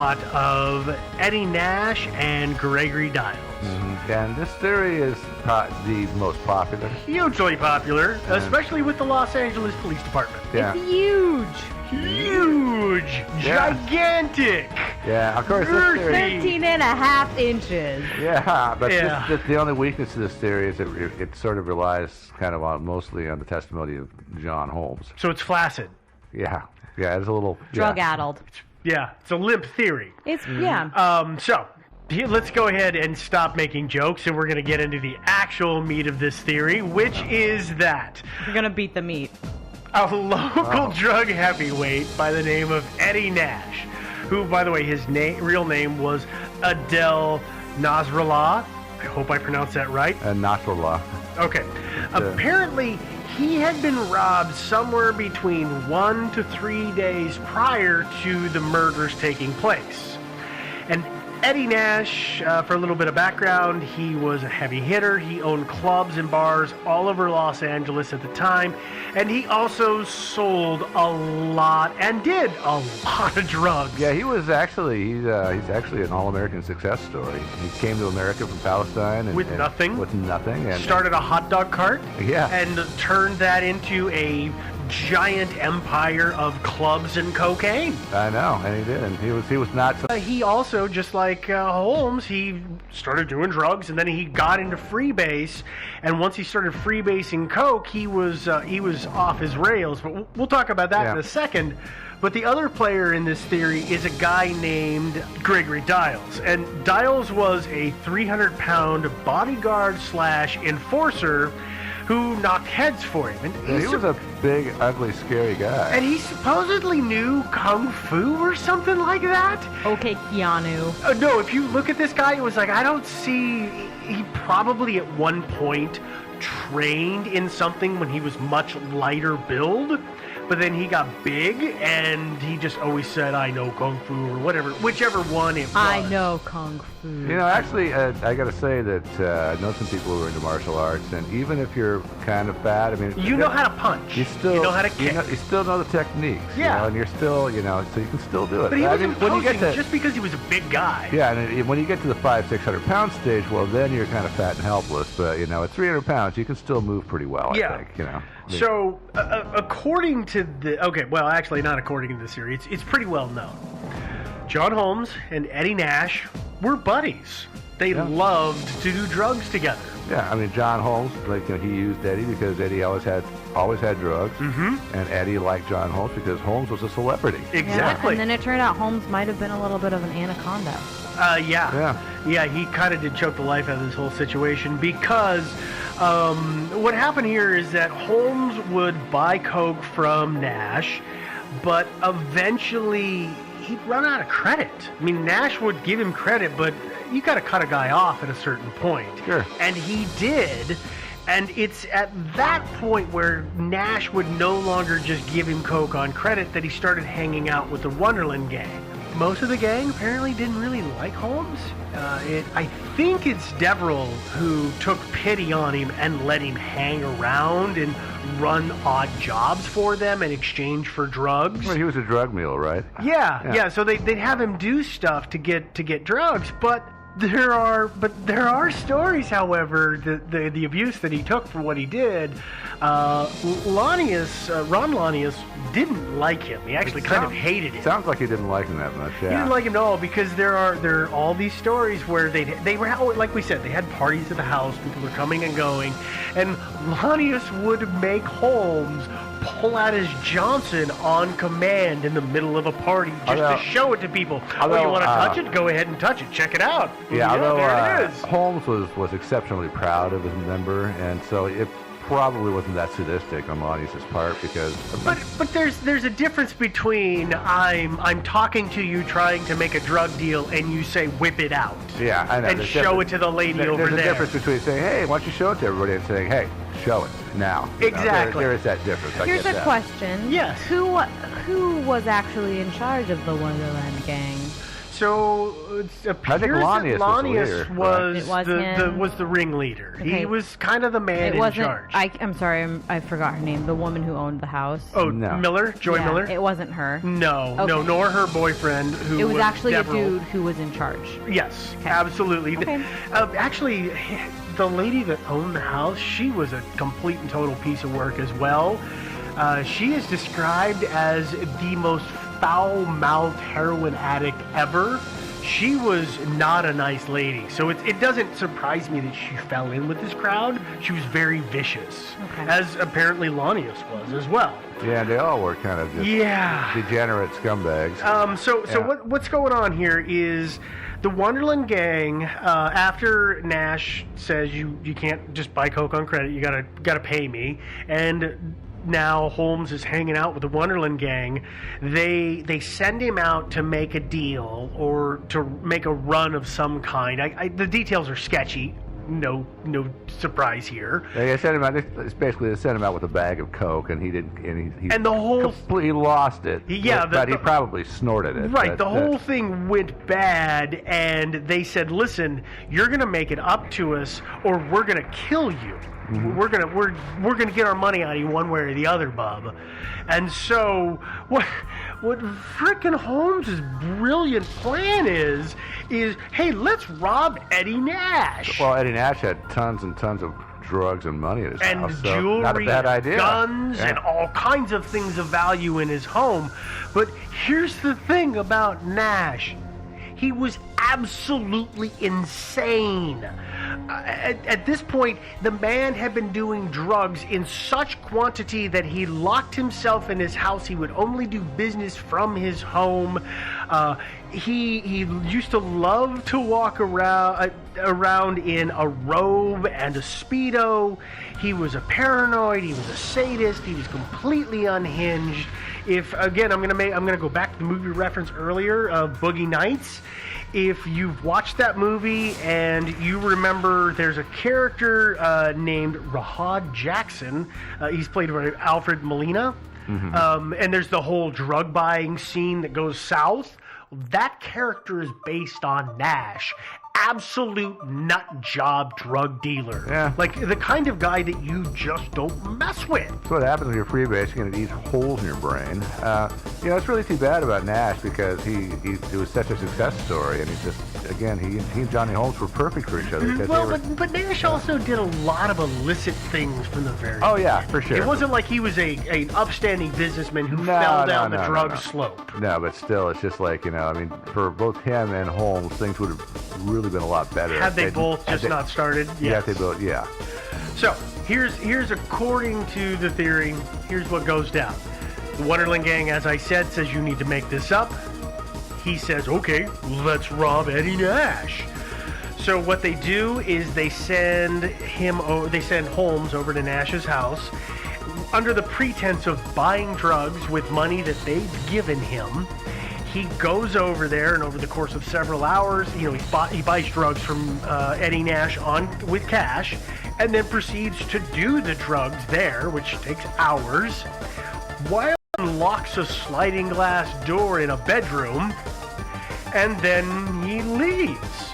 of Eddie Nash and Gregory Dials. And this theory is the most popular. Hugely popular, especially with the Los Angeles Police Department. Yeah. It's huge. Huge, gigantic. Yeah, of course. This theory, 13 and a half inches. yeah, but Yeah. the only weakness of this theory is it sort of relies kind of mostly on the testimony of John Holmes. So it's flaccid. Yeah, it's a little Drug-addled. Yeah, it's a limp theory. It's, yeah. So let's go ahead and stop making jokes, and we're going to get into the actual meat of this theory, which is that We're going to beat the meat. a local drug heavyweight by the name of Eddie Nash, who, by the way, his real name was Adel Nasrallah. I hope I pronounced that right. And Nasrallah. Okay. Apparently, he had been robbed somewhere between 1 to 3 days prior to the murders taking place. And Eddie Nash, for a little bit of background, he was a heavy hitter. He owned clubs and bars all over Los Angeles at the time. And he also sold a lot and did a lot of drugs. Yeah, he's actually an all-American success story. He came to America from Palestine and, With nothing. With nothing, and Started a hot dog cart. Yeah. And turned that into a giant empire of clubs and cocaine. I know, and he did. And he was not. He also, just like Holmes, he started doing drugs, and then he got into freebase. And once he started freebasing coke, he was off his rails. But we'll talk about that in a second. But the other player in this theory is a guy named Gregory Dials. And Dials was a 300-pound bodyguard / enforcer who knocked heads for him. And he was a big, ugly, scary guy. And he supposedly knew Kung Fu or something like that. Okay, Keanu. No, if you look at this guy, it was like, I don't see... He probably at one point trained in something when he was much lighter build. But then he got big, and he just always said, I know Kung Fu, or whatever, whichever one it was. I know Kung Fu. You know, actually, I got to say that I know some people who are into martial arts, and even if you're kind of fat, I mean... You know how to punch. You know how to kick. You still know the techniques. Yeah. You know, and you're still, so you can still do it. But he wasn't when you posing get to, just because he was a big guy. Yeah, and when you get to the 500-600 pound stage, well, then you're kind of fat and helpless. But, at 300 pounds, you can still move pretty well, I think, So, according to the... Okay, well, actually, not according to the theory. It's pretty well known. John Holmes and Eddie Nash were buddies. They loved to do drugs together. Yeah, I mean, John Holmes, he used Eddie because Eddie always had drugs. Mm-hmm. And Eddie liked John Holmes because Holmes was a celebrity. Exactly. Yeah, and then it turned out Holmes might have been a little bit of an anaconda. Yeah, he kind of did choke the life out of this whole situation because what happened here is that Holmes would buy coke from Nash, but eventually he'd run out of credit. I mean, Nash would give him credit, but you got to cut a guy off at a certain point. Sure. And he did. And it's at that point where Nash would no longer just give him coke on credit that he started hanging out with the Wonderland gang. Most of the gang apparently didn't really like Holmes. I think it's Deverell who took pity on him and let him hang around and run odd jobs for them in exchange for drugs. Well, he was a drug mule, right? Yeah. So they'd have him do stuff to get drugs, but there are stories, however, the abuse that he took for what he did. Ron Lanius didn't like him. He actually kind of hated him. Sounds like he didn't like him that much. Yeah. He didn't like him at all because there are all these stories where they were, like we said, they had parties at the house. People were coming and going, and Lanius would make Holmes pull out his Johnson on command in the middle of a party just to show it to people. You want to touch it? Go ahead and touch it. Check it out. Yeah, there it is. Holmes was exceptionally proud of his member, and so it probably wasn't that sadistic on Lanius' part because... But there's a difference between I'm talking to you trying to make a drug deal and you say whip it out. Yeah, I know. And show it to the lady over there. There's a difference between saying, hey, why don't you show it to everybody, and saying, hey, show it now. Exactly. There is that difference. Here's a question. Yes. Who was actually in charge of the Wonderland gang? So it appears that Lanius was was the him. was the ringleader. Okay. He was kind of the man It in wasn't. charge. I'm sorry. I forgot her name. The woman who owned the house. Oh, No. Miller, Joy Yeah, Miller. It wasn't her. No, Okay. no, nor her boyfriend, who It was actually Deverell. a dude who was in charge. Yes, Okay. absolutely. Okay. Actually, the lady that owned the house, she was a complete and total piece of work as well. She is described as the most foul-mouthed heroin addict ever. She was not a nice lady, so it doesn't surprise me that she fell in with this crowd. She was very vicious, Okay. as apparently Lanius was as well. Yeah, they all were kind of just Yeah. degenerate scumbags. So Yeah. what's going on here is the Wonderland gang. After Nash says you can't just buy coke on credit, you gotta pay me, and now Holmes is hanging out with the Wonderland gang. They send him out to make a deal or to make a run of some kind. The details are sketchy. No surprise here. They sent him out. It's basically they sent him out with a bag of coke, and he didn't. And he And the whole completely lost it. Yeah, but he probably snorted it. Right, the But, whole thing went bad, and they said, "Listen, you're gonna make it up to us, or we're gonna kill you. We're gonna get our money out of you one way or the other, bub." And so, what frickin' Holmes' brilliant plan is, hey, let's rob Eddie Nash. Well, Eddie Nash had tons and tons of drugs and money in his And house, so jewelry, not a bad and idea. guns, Yeah. and all kinds of things of value in his home. But here's the thing about Nash. He was absolutely insane. At this point, the man had been doing drugs in such quantity that he locked himself in his house. He would only do business from his home. He used to love to walk around in a robe and a Speedo. He was a paranoid. He was a sadist. He was completely unhinged. If again, I'm gonna go back to the movie reference earlier of Boogie Nights. If you've watched that movie and you remember, there's a character named Rahad Jackson. He's played by Alfred Molina. And there's the whole drug buying scene that goes south. That character is based on Nash. Absolute nut job drug dealer. Yeah. Like the kind of guy that you just don't mess with. That's what happens when you're freebasing and it eats holes in your brain. It's really too bad about Nash because it was such a success story, and he and Johnny Holmes were perfect for each other. because Well, they were, but Nash also did a lot of illicit things from the very Oh, yeah, for sure. It wasn't like he was an upstanding businessman who No, fell no, down no, the no, drug no. slope. No, but still, it's just like, for both him and Holmes, things would have really been a lot better. Had they both just not started? Yeah, Yes. they both, yeah. So, here's according to the theory, here's what goes down. The Wonderland gang, as I said, says you need to make this up. He says, okay, let's rob Eddie Nash. So what they do is they send Holmes over to Nash's house under the pretense of buying drugs with money that they've given him. He goes over there, and over the course of several hours, he buys drugs from Eddie Nash with cash, and then proceeds to do the drugs there, which takes hours, while he unlocks a sliding glass door in a bedroom, and then he leaves.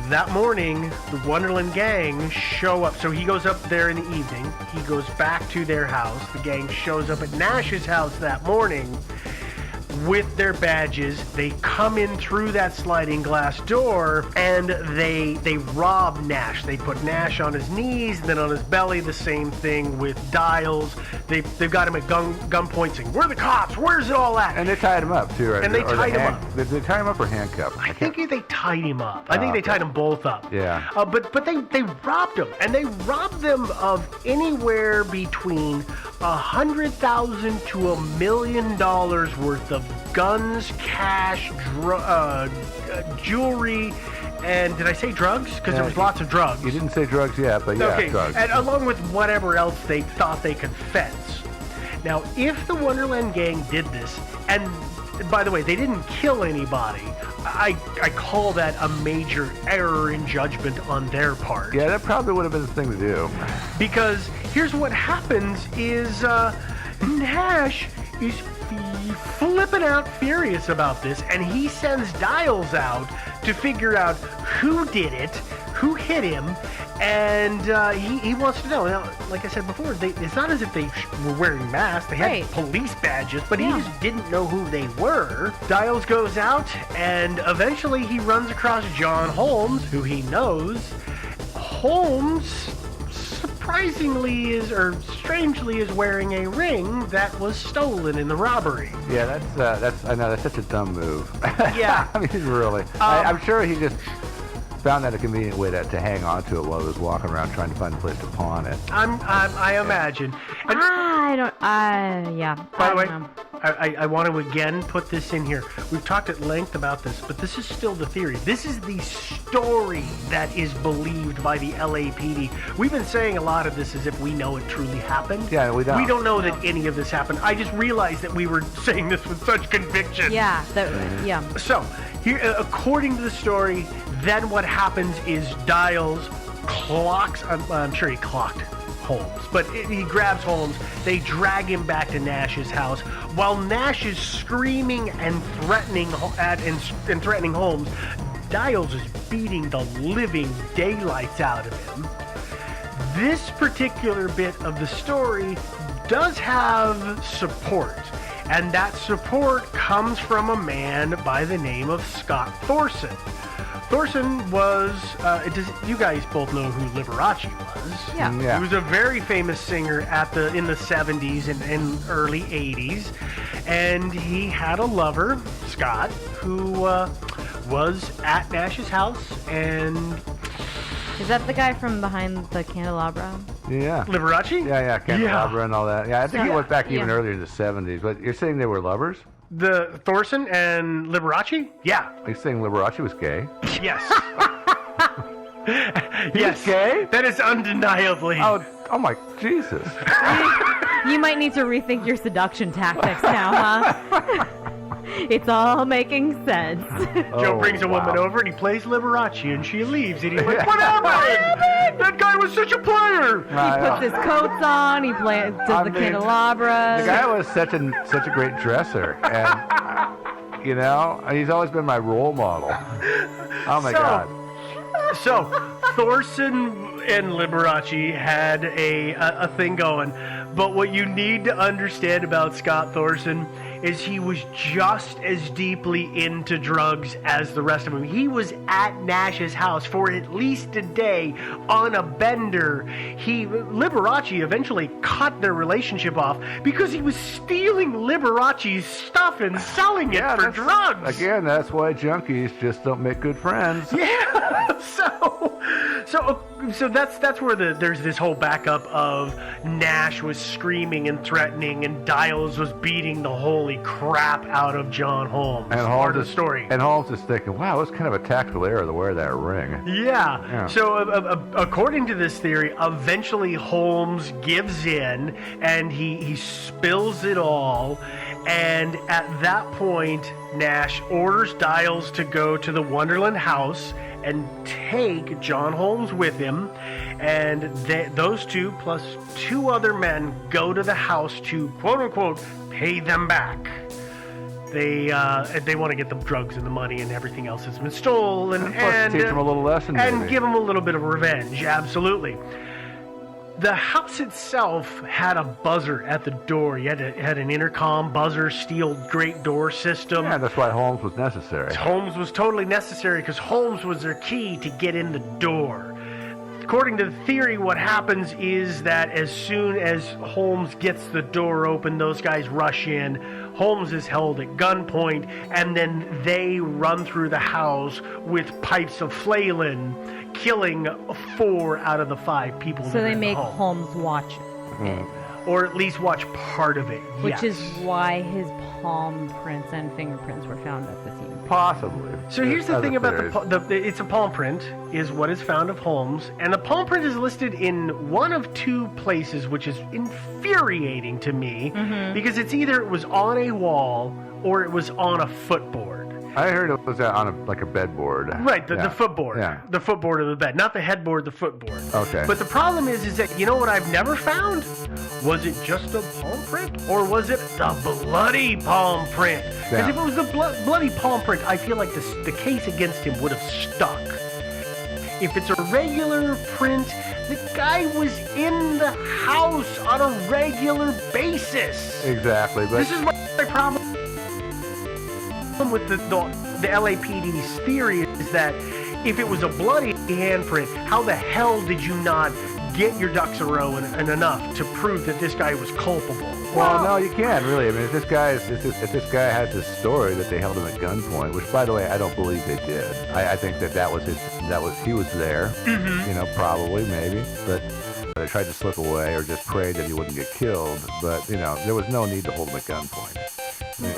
That morning, the Wonderland gang show up. So he goes up there in the evening. He goes back to their house. The gang shows up at Nash's house that morning with their badges. They come in through that sliding glass door, and they rob Nash. They put Nash on his knees, and then on his belly, the same thing with Dials. They've got him at gunpoint saying, "Where are the cops? Where's it all at?" And they tied him up, too, right? And they tied him up. Did they tie him up or handcuff him? I think they tied him up. I think they okay. tied them both up. Yeah. But they robbed him, and they robbed them of anywhere between $100,000 to $1 million worth of guns, cash, jewelry, and did I say drugs? Because there was lots of drugs. You didn't say drugs yet, but yeah, Okay, drugs. and along with whatever else they thought they could fence. Now, if the Wonderland gang did this, and by the way, they didn't kill anybody, I call that a major error in judgment on their part. Yeah, that probably would have been the thing to do. Because here's what happens is Nash is flipping out furious about this, and he sends Dials out to figure out who did it, who hit him, and he wants to know. Now, like I said before, it's not as if they were wearing masks. They had police badges, but he just didn't know who they were. Dials goes out, and eventually he runs across John Holmes, who he knows. Holmes surprisingly strangely is wearing a ring that was stolen in the robbery. Yeah, I know that's such a dumb move. Yeah. I mean, really. I'm sure he just found that a convenient way to hang on to it while he was walking around trying to find a place to pawn it. I imagine. And by the way, I want to again put this in here. We've talked at length about this, but this is still the theory. This is the story that is believed by the LAPD. We've been saying a lot of this as if we know it truly happened. Yeah, we don't. We don't know that any of this happened. I just realized that we were saying this with such conviction. Yeah. So, here, according to the story, then what happens is Dials clocks. I'm sure he clocked Holmes, but he grabs Holmes. They drag him back to Nash's house while Nash is screaming and threatening threatening Holmes. Dials is beating the living daylights out of him. This particular bit of the story does have support, and that support comes from a man by the name of Scott Thorson. Thorson was, you guys both know who Liberace was. Yeah. He was a very famous singer in the 70s and early 80s. And he had a lover, Scott, who was at Nash's house. And Is that the guy from behind the candelabra? Yeah. Liberace? Yeah, candelabra and all that. Yeah, I think he went back even Yeah. earlier in the 70s. But you're saying they were lovers? The Thorson and Liberace? Yeah. Are you saying Liberace was gay? Yes. He was gay? That is undeniably. Oh my Jesus. You might need to rethink your seduction tactics now, huh? It's all making sense. Joe brings a woman over and he plays Liberace and she leaves and he's like, what happened? That guy was such a player. He puts his coats on. He does the candelabra. The guy was such a great dresser, and he's always been my role model. Oh my God. So Thorson and Liberace had a thing going, but what you need to understand about Scott Thorson is he was just as deeply into drugs as the rest of them. He was at Nash's house for at least a day on a bender. Liberace eventually cut their relationship off because he was stealing Liberace's stuff and selling it for drugs. Again, that's why junkies just don't make good friends. Yeah. So that's where there's this whole backup of Nash was screaming and threatening and Dials was beating the holy crap out of John Holmes. And part of the story. And Holmes is thinking, wow, it's kind of a tactical error to wear that ring. Yeah. So according to this theory, eventually Holmes gives in and he spills it all. And at that point, Nash orders Dials to go to the Wonderland house and take John Holmes with him, and those two plus two other men go to the house to quote-unquote pay them back. They want to get the drugs and the money and everything else that's been stolen, and teach them a little lesson, and maybe. Give them a little bit of revenge. Absolutely. The house itself had a buzzer at the door. You had an intercom buzzer, steel great door system. Yeah, that's why Holmes was necessary. Holmes was totally necessary because Holmes was their key to get in the door. According to the theory, what happens is that as soon as Holmes gets the door open, those guys rush in. Holmes is held at gunpoint, and then they run through the house with pipes of flailin', killing 4 out of the 5 people. So they make home. Holmes watch it. Or at least watch part of it. Which yes. is why his palm prints and fingerprints were found at the scene. Possibly. So here's the thing about it's a palm print is what is found of Holmes, and the palm print is listed in one of 2 places, which is infuriating to me because it's either it was on a wall or it was on a footboard. I heard it was on a bedboard. Right, the footboard. Yeah. The footboard of the bed. Not the headboard, the footboard. Okay. But the problem is that, you know what I've never found? Was it just a palm print? Or was it the bloody palm print? Because Yeah. if it was the bloody palm print, I feel like the case against him would have stuck. If it's a regular print, the guy was in the house on a regular basis. Exactly. But This is my problem with the LAPD's theory is that if it was a bloody handprint, how the hell did you not get your ducks a row and enough to prove that this guy was culpable? well, no, you can't really. I mean, if this guy has this story that they held him at gunpoint, which, by the way, I don't believe they did. I think that was he was there. Mm-hmm. You know, probably, maybe, but they tried to slip away or just prayed that he wouldn't get killed. But you know, there was no need to hold him at gunpoint.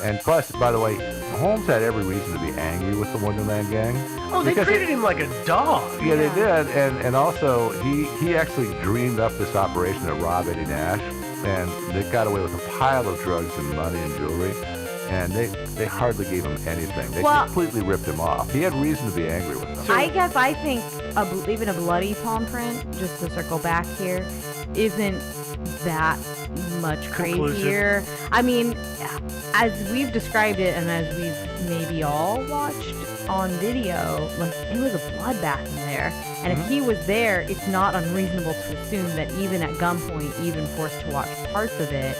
And plus, by the way, Holmes had every reason to be angry with the Wonderland gang. Oh, they treated him like a dog. Yeah, they did, and also he actually dreamed up this operation to rob Eddie Nash, and they got away with a pile of drugs and money and jewelry, and they hardly gave him anything. They completely ripped him off. He had reason to be angry with them. I guess I think even a bloody palm print, just to circle back here, isn't that much crazier. I mean, as we've described it and as we've maybe all watched on video, like, it was a bloodbath in there. And if he was there, it's not unreasonable to assume that even at gunpoint, even forced to watch parts of it,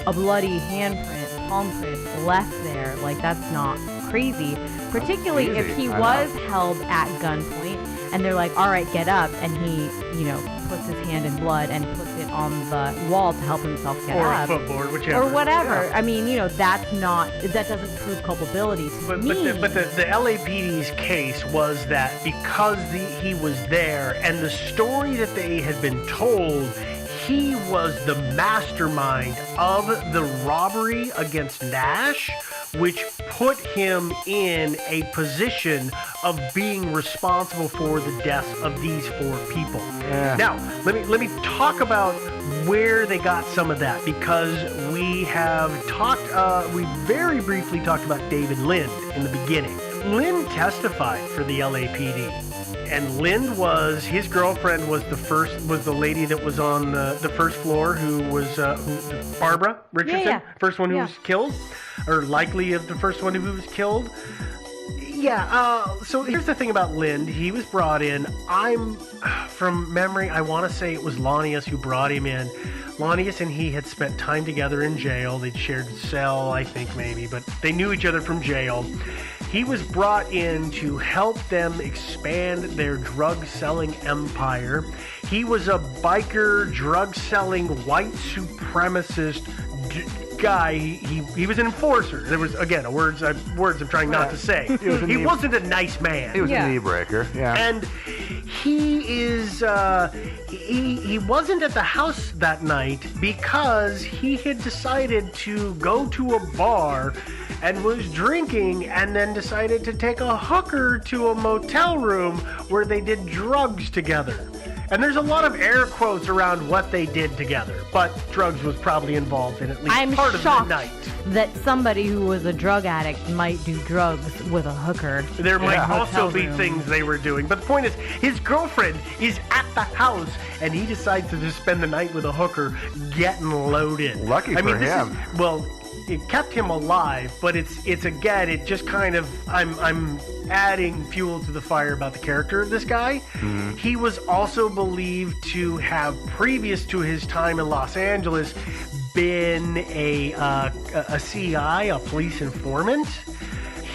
a bloody handprint, palm print left there, like, that's not crazy. Particularly if he was held at gunpoint and they're like, all right, get up, and he, you know, puts his hand in blood and puts it on the wall to help himself get up. Or a footboard, whichever. Or whatever. Yeah. I mean, you know, that doesn't prove culpability to me. But the LAPD's case was that because he was there and the story that they had been told, he was the mastermind of the robbery against Nash, which put him in a position of being responsible for the deaths of these 4 people. Yeah. Now, let me talk about where they got some of that, because we have talked, we very briefly talked about David Lind in the beginning. Lind testified for the LAPD. And Lind his girlfriend was the lady that was on the first floor who was Barbara Richardson, first one who was killed, or likely the first one who was killed. Yeah, so here's the thing about Lind. He was brought in. From memory, I want to say it was Lanius who brought him in. Lanius and he had spent time together in jail. They'd shared a cell, I think, maybe, but they knew each other from jail. He was brought in to help them expand their drug-selling empire. He was a biker, drug-selling, white supremacist guy. He was an enforcer. There was, again, words I'm trying not to say. He wasn't a nice man. He was a knee breaker, yeah. And he is, he wasn't at the house that night because he had decided to go to a bar and was drinking and then decided to take a hooker to a motel room where they did drugs together. And there's a lot of air quotes around what they did together, but drugs was probably involved in at least part of the night. That somebody who was a drug addict might do drugs with a hooker. There might also be things they were doing. But the point is, his girlfriend is at the house, and he decides to just spend the night with a hooker getting loaded. Lucky for him. It kept him alive, but it's again, it just kind of, I'm adding fuel to the fire about the character of this guy. Mm-hmm. He was also believed to have, previous to his time in Los Angeles, been a CI, a police informant.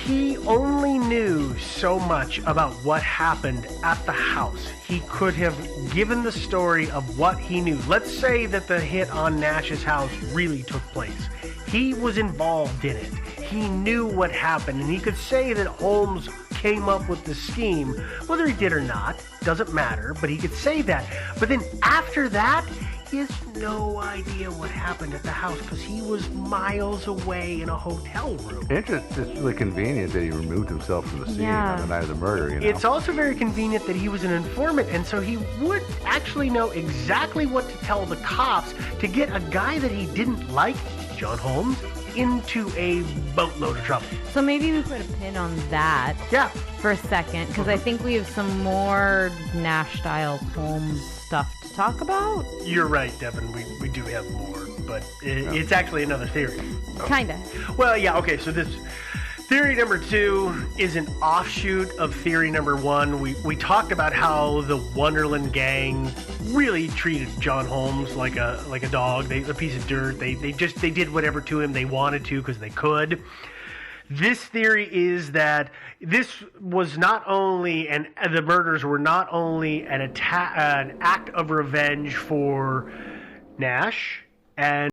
He only knew so much about what happened at the house. He could have given the story of what he knew. Let's say that the hit on Nash's house really took place. He was involved in it. He knew what happened, and he could say that Holmes came up with the scheme. Whether he did or not, doesn't matter, but he could say that. But then after that, he has no idea what happened at the house because he was miles away in a hotel room. It's really convenient that he removed himself from the scene on the night of the murder. You know? It's also very convenient that he was an informant, and so he would actually know exactly what to tell the cops to get a guy that he didn't like, John Holmes, into a boatload of trouble. So maybe we put a pin on that Yeah. for a second, because I think we have some more Nash-style Holmes stuff to talk about. You're right, Devin. We do have more, but it's actually another theory. Kinda. Well, yeah, okay, so this theory number 2 is an offshoot of theory number 1. We talked about how the Wonderland gang really treated John Holmes like a dog, a piece of dirt. They did whatever to him they wanted to because they could. This theory is that this was not only, and the murders were not only an act of revenge for Nash and